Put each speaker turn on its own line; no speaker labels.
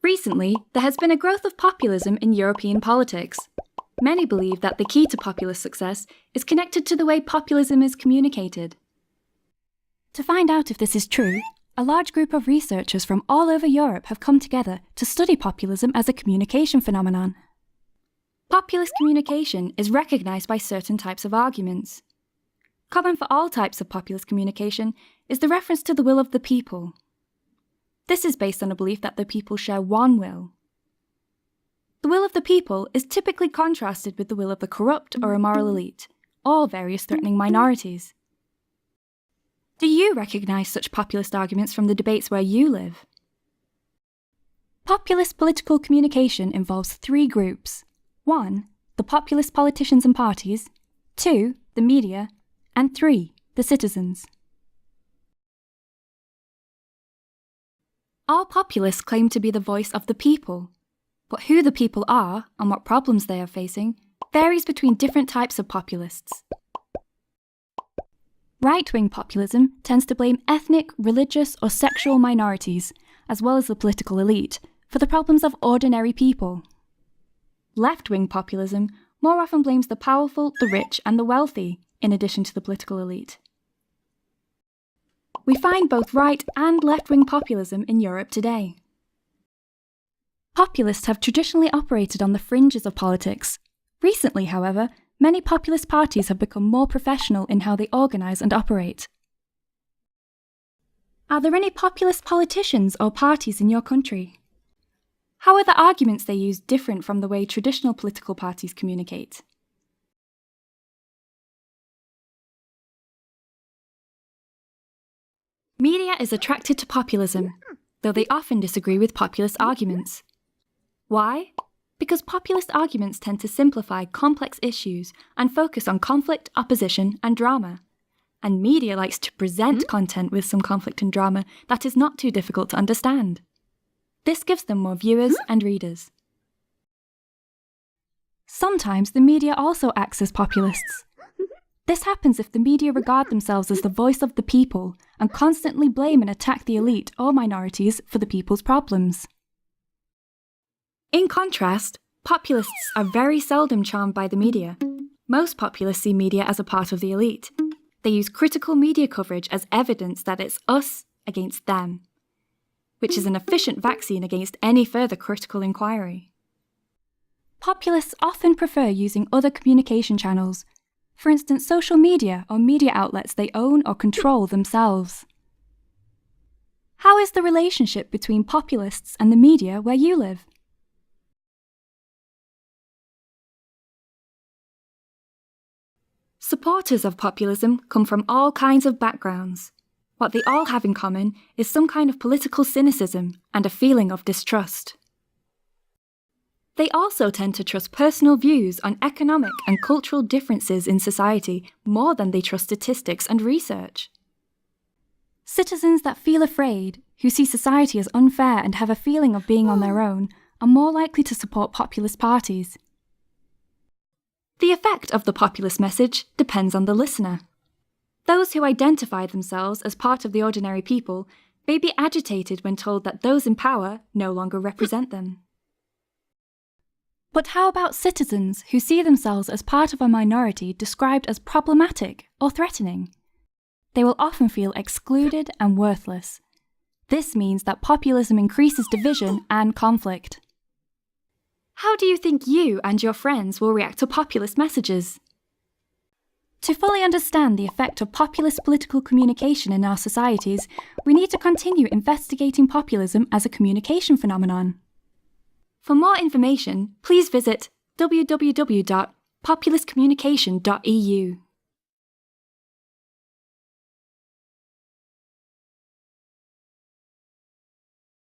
Recently, there has been a growth of populism in European politics. Many believe that the key to populist success is connected to the way populism is communicated. To find out if this is true, a large group of researchers from all over Europe have come together to study populism as a communication phenomenon. Populist communication is recognized by certain types of arguments. Common for all types of populist communication is the reference to the will of the people. This is based on a belief that the people share one will. The will of the people is typically contrasted with the will of the corrupt or immoral elite, or various threatening minorities. Do you recognize such populist arguments from the debates where you live? Populist political communication involves 3 groups. 1. The populist politicians and parties. 2. The media. And 3. The citizens. All populists claim to be the voice of the people, but who the people are and what problems they are facing varies between different types of populists. Right-wing populism tends to blame ethnic, religious, or sexual minorities, as well as the political elite, for the problems of ordinary people. Left-wing populism more often blames the powerful, the rich, and the wealthy, in addition to the political elite. We find both right and left-wing populism in Europe today. Populists have traditionally operated on the fringes of politics. Recently, however, many populist parties have become more professional in how they organise and operate. Are there any populist politicians or parties in your country? How are the arguments they use different from the way traditional political parties communicate? Media is attracted to populism, though they often disagree with populist arguments. Why? Because populist arguments tend to simplify complex issues and focus on conflict, opposition, and drama. And media likes to present content with some conflict and drama that is not too difficult to understand. This gives them more viewers and readers. Sometimes the media also acts as populists. This happens if the media regard themselves as the voice of the people and constantly blame and attack the elite or minorities for the people's problems. In contrast, populists are very seldom charmed by the media. Most populists see media as a part of the elite. They use critical media coverage as evidence that it's us against them, which is an efficient vaccine against any further critical inquiry. Populists often prefer using other communication channels, for instance social media or media outlets they own or control themselves. How is the relationship between populists and the media where you live? Supporters of populism come from all kinds of backgrounds. What they all have in common is some kind of political cynicism and a feeling of distrust. They also tend to trust personal views on economic and cultural differences in society more than they trust statistics and research. Citizens that feel afraid, who see society as unfair and have a feeling of being on their own, are more likely to support populist parties. The effect of the populist message depends on the listener. Those who identify themselves as part of the ordinary people may be agitated when told that those in power no longer represent them. But how about citizens who see themselves as part of a minority described as problematic or threatening? They will often feel excluded and worthless. This means that populism increases division and conflict. How do you think you and your friends will react to populist messages? To fully understand the effect of populist political communication in our societies, we need to continue investigating populism as a communication phenomenon. For more information, please visit www.populistcommunication.eu.